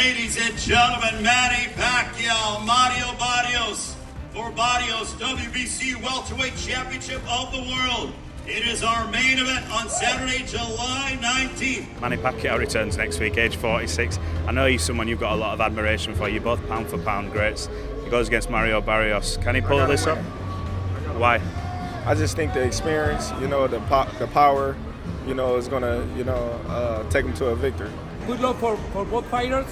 Ladies and gentlemen, Manny Pacquiao, Mario Barrios, for Barrios WBC Welterweight Championship of the World. It is our main event on Saturday, July 19th. Manny Pacquiao returns next week, age 46. I know he's someone you've got a lot of admiration for. You're both pound for pound greats. He goes against Mario Barrios. Can he pull this up? Why? I just think the experience, the power, is going to, take him to a victory. Good luck for both fighters.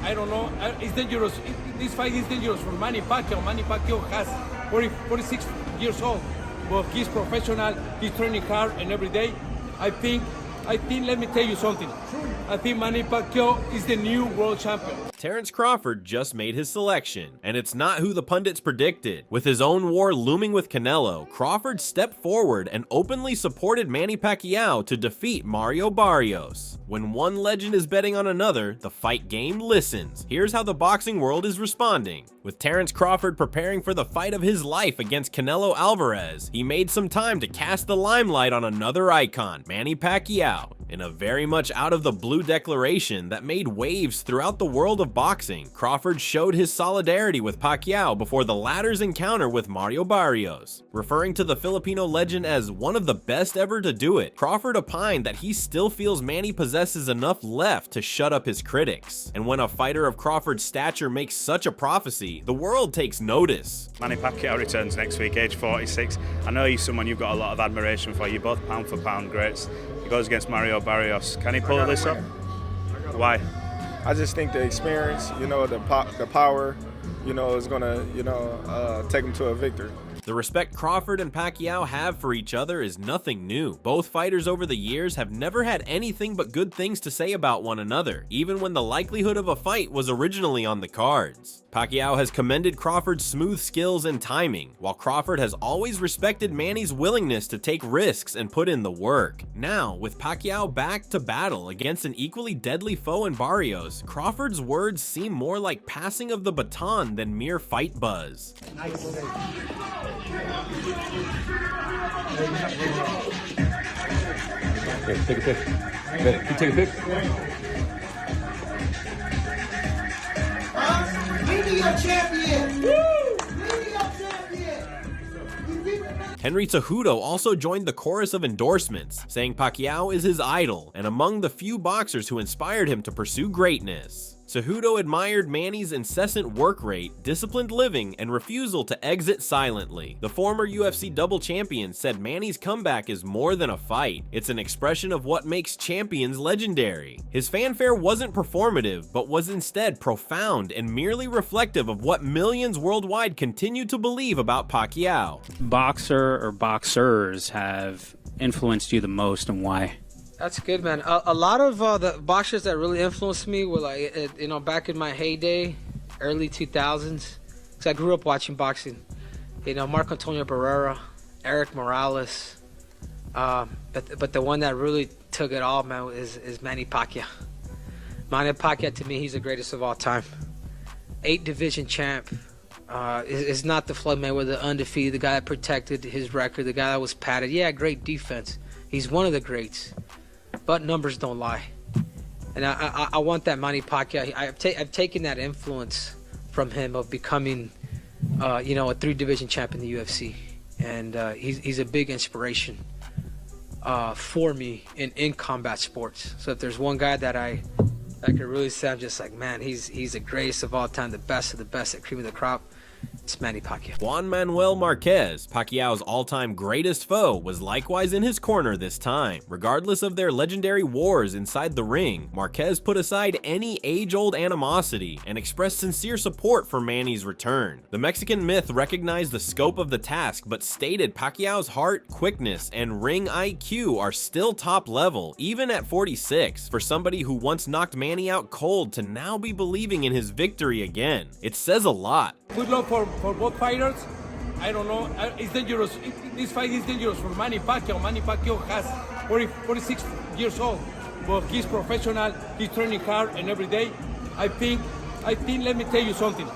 I don't know. It's dangerous. This fight is dangerous for Manny Pacquiao. Manny Pacquiao has 46 years old, but he's professional. He's training hard and every day. I think. Let me tell you something. I think Manny Pacquiao is the new world champion. Terence Crawford just made his selection, and it's not who the pundits predicted. With his own war looming with Canelo, Crawford stepped forward and openly supported Manny Pacquiao to defeat Mario Barrios. When one legend is betting on another, the fight game listens. Here's how the boxing world is responding. With Terence Crawford preparing for the fight of his life against Canelo Alvarez, he made some time to cast the limelight on another icon, Manny Pacquiao. In a very much out-of-the-blue declaration that made waves throughout the world of boxing, Crawford showed his solidarity with Pacquiao before the latter's encounter with Mario Barrios. Referring to the Filipino legend as one of the best ever to do it, Crawford opined that he still feels Manny possesses enough left to shut up his critics. And when a fighter of Crawford's stature makes such a prophecy, the world takes notice. Manny Pacquiao returns next week, age 46. I know he's someone you've got a lot of admiration for. You're both pound for pound greats. He goes against Mario Barrios. Can he pull this up? Why? I just think the experience, the power, is going to, take him to a victory. The respect Crawford and Pacquiao have for each other is nothing new. Both fighters over the years have never had anything but good things to say about one another, even when the likelihood of a fight was originally on the cards. Pacquiao has commended Crawford's smooth skills and timing, while Crawford has always respected Manny's willingness to take risks and put in the work. Now, with Pacquiao back to battle against an equally deadly foe in Barrios, Crawford's words seem more like passing of the baton than mere fight buzz. Okay, take a pic. Can you take a pic? Media champion! Media champion! Henry Cejudo also joined the chorus of endorsements, saying Pacquiao is his idol and among the few boxers who inspired him to pursue greatness. Cejudo admired Manny's incessant work rate, disciplined living, and refusal to exit silently. The former UFC double champion said Manny's comeback is more than a fight. It's an expression of what makes champions legendary. His fanfare wasn't performative, but was instead profound and merely reflective of what millions worldwide continue to believe about Pacquiao. Boxer or boxers have influenced you the most, and why? That's good, man. A lot of the boxers that really influenced me were like, back in my heyday, early 2000s. Because I grew up watching boxing. Marco Antonio Barrera, Eric Morales. But the one that really took it all, man, is Manny Pacquiao. Manny Pacquiao, to me, he's the greatest of all time. 8-division champ. Is not the Floyd Mayweather undefeated, the guy that protected his record, the guy that was padded. Yeah, great defense. He's one of the greats. But numbers don't lie, and I want that Manny Pacquiao. I've taken that influence from him of becoming, a 3-division champ in the UFC, and he's a big inspiration for me in combat sports. So if there's one guy that I could really say, I'm just like, man, he's the greatest of all time, the best of the best, at cream of the crop. It's Manny Pacquiao. Juan Manuel Marquez, Pacquiao's all-time greatest foe, was likewise in his corner this time. Regardless of their legendary wars inside the ring, Marquez put aside any age-old animosity and expressed sincere support for Manny's return. The Mexican myth recognized the scope of the task, but stated Pacquiao's heart, quickness, and ring IQ are still top level, even at 46, for somebody who once knocked Manny out cold to now be believing in his victory again. It says a lot. Good luck for both fighters. I don't know. It's dangerous. This fight is dangerous for Manny Pacquiao. Manny Pacquiao has 46 years old, but he's professional. He's training hard and every day. I think I think, let me tell you something.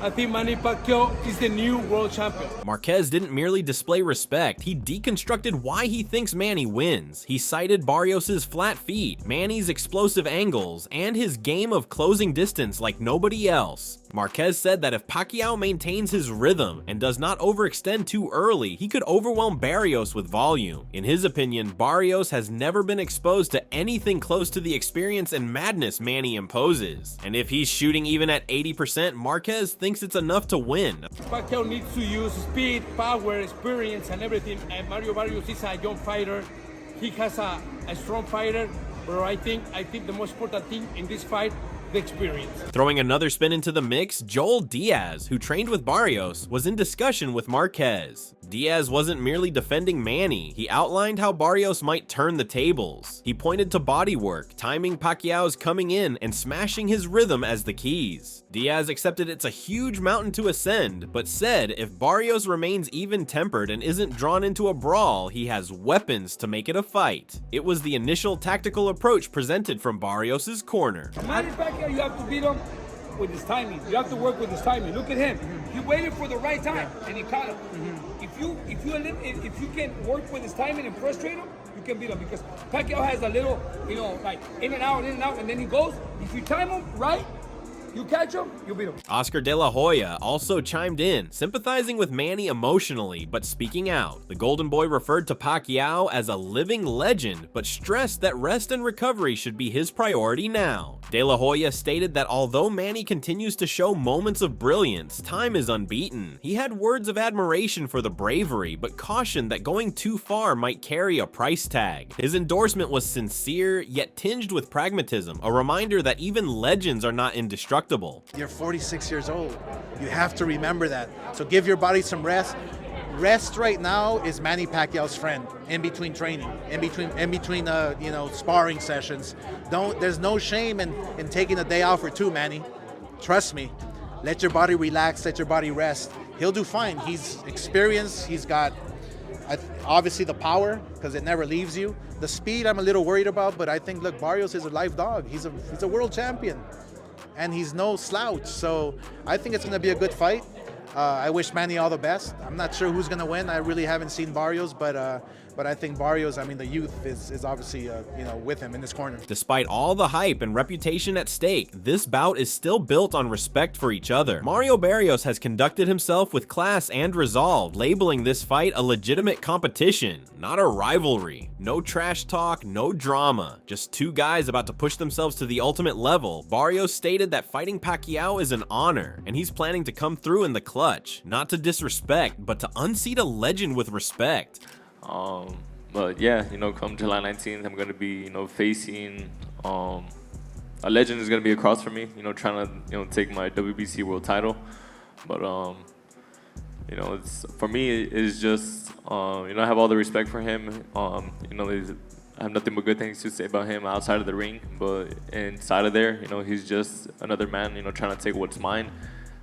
I think Manny Pacquiao is the new world champion. Marquez didn't merely display respect, he deconstructed why he thinks Manny wins. He cited Barrios' flat feet, Manny's explosive angles, and his game of closing distance like nobody else. Marquez said that if Pacquiao maintains his rhythm and does not overextend too early, he could overwhelm Barrios with volume. In his opinion, Barrios has never been exposed to anything close to the experience and madness Manny imposes. And if he's shooting even at 80%, Marquez thinks it's enough to win. Pacquiao needs to use speed, power, experience, and everything. And Mario Barrios is a young fighter. He has a strong fighter, but I think the most important thing in this fight, the experience. Throwing another spin into the mix, Joel Diaz, who trained with Barrios, was in discussion with Marquez. Diaz wasn't merely defending Manny, he outlined how Barrios might turn the tables. He pointed to bodywork, timing Pacquiao's coming in and smashing his rhythm as the keys. Diaz accepted it's a huge mountain to ascend, but said if Barrios remains even-tempered and isn't drawn into a brawl, he has weapons to make it a fight. It was the initial tactical approach presented from Barrios' corner. Manny Pacquiao, you have to beat him with his timing. You have to work with his timing. Look at him. He waited for the right time and he caught him. If you can work with his timing and frustrate him, you can beat him, because Pacquiao has a little, like in and out, and then he goes. If you time him right, you catch him, you beat him. Oscar De La Hoya also chimed in, sympathizing with Manny emotionally, but speaking out. The Golden Boy referred to Pacquiao as a living legend, but stressed that rest and recovery should be his priority now. De La Hoya stated that although Manny continues to show moments of brilliance, time is unbeaten. He had words of admiration for the bravery, but cautioned that going too far might carry a price tag. His endorsement was sincere, yet tinged with pragmatism, a reminder that even legends are not indestructible. You're 46 years old. You have to remember that. So give your body some rest. Rest right now is Manny Pacquiao's friend in between training, in between sparring sessions. There's no shame in taking a day off or two, Manny. Trust me. Let your body relax, let your body rest. He'll do fine. He's experienced, he's got obviously the power, because it never leaves you. The speed I'm a little worried about, but I think, look, Barrios is a live dog. He's a world champion. And he's no slouch, so I think it's going to be a good fight. I wish Manny all the best. I'm not sure who's going to win. I really haven't seen Barrios, but I think Barrios, the youth is obviously with him in this corner. Despite all the hype and reputation at stake, this bout is still built on respect for each other. Mario Barrios has conducted himself with class and resolve, labeling this fight a legitimate competition, not a rivalry. No trash talk, no drama, just two guys about to push themselves to the ultimate level. Barrios stated that fighting Pacquiao is an honor, and he's planning to come through in the clutch, not to disrespect, but to unseat a legend with respect. But yeah, come July 19th, I'm going to be, facing a legend is going to be across from me, trying to, take my WBC world title. But, it's, for me, it's just, I have all the respect for him. I have nothing but good things to say about him outside of the ring, but inside of there, he's just another man, trying to take what's mine.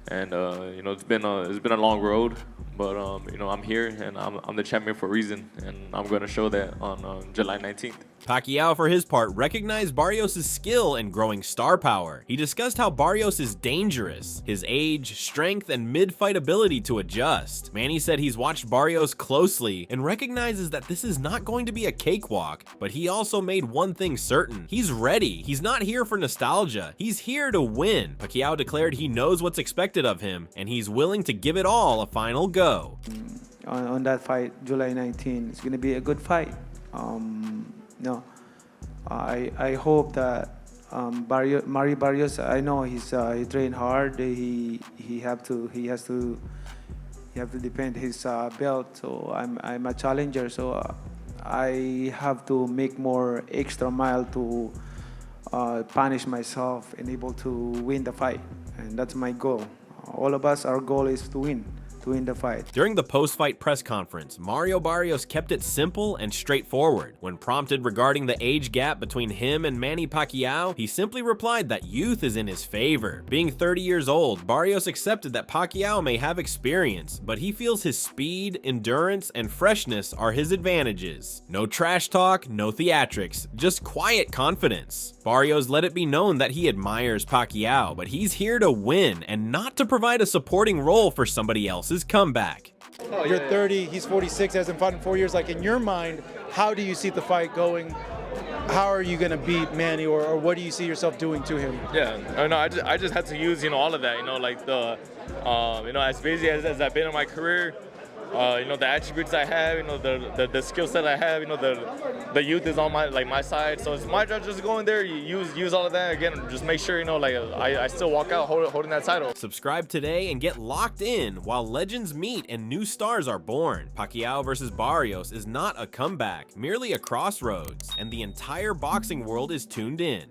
And it's been a long road, but I'm here and I'm the champion for a reason, and I'm going to show that on July 19th. Pacquiao, for his part, recognized Barrios' skill and growing star power. He discussed how Barrios is dangerous, his age, strength, and mid-fight ability to adjust. Manny said he's watched Barrios closely and recognizes that this is not going to be a cakewalk, but he also made one thing certain. He's ready. He's not here for nostalgia. He's here to win. Pacquiao declared he knows what's expected of him, and he's willing to give it all a final go. On that fight, July 19, it's going to be a good fight. I hope that Mario Barrios, I know he trained hard. He has to defend his belt. So I'm a challenger. So I have to make more extra mile to punish myself and able to win the fight. And that's my goal. All of us, our goal is to win. win the fight. During the post-fight press conference, Mario Barrios kept it simple and straightforward. When prompted regarding the age gap between him and Manny Pacquiao, he simply replied that youth is in his favor. Being 30 years old, Barrios accepted that Pacquiao may have experience, but he feels his speed, endurance, and freshness are his advantages. No trash talk, no theatrics, just quiet confidence. Barrios let it be known that he admires Pacquiao, but he's here to win and not to provide a supporting role for somebody else's comeback. You're 30, he's 46, hasn't fought in 4 years. Like, in your mind, how do you see the fight going? How are you going to beat Manny, or what do you see yourself doing to him? Yeah, I just had to use, all of that, like the, as busy as I've been in my career, the attributes I have, the skill set I have, the youth is on my side. So it's my job just to go in there, use all of that again, just make sure, I still walk out holding that title. Subscribe today and get locked in while legends meet and new stars are born. Pacquiao versus Barrios is not a comeback, merely a crossroads, and the entire boxing world is tuned in.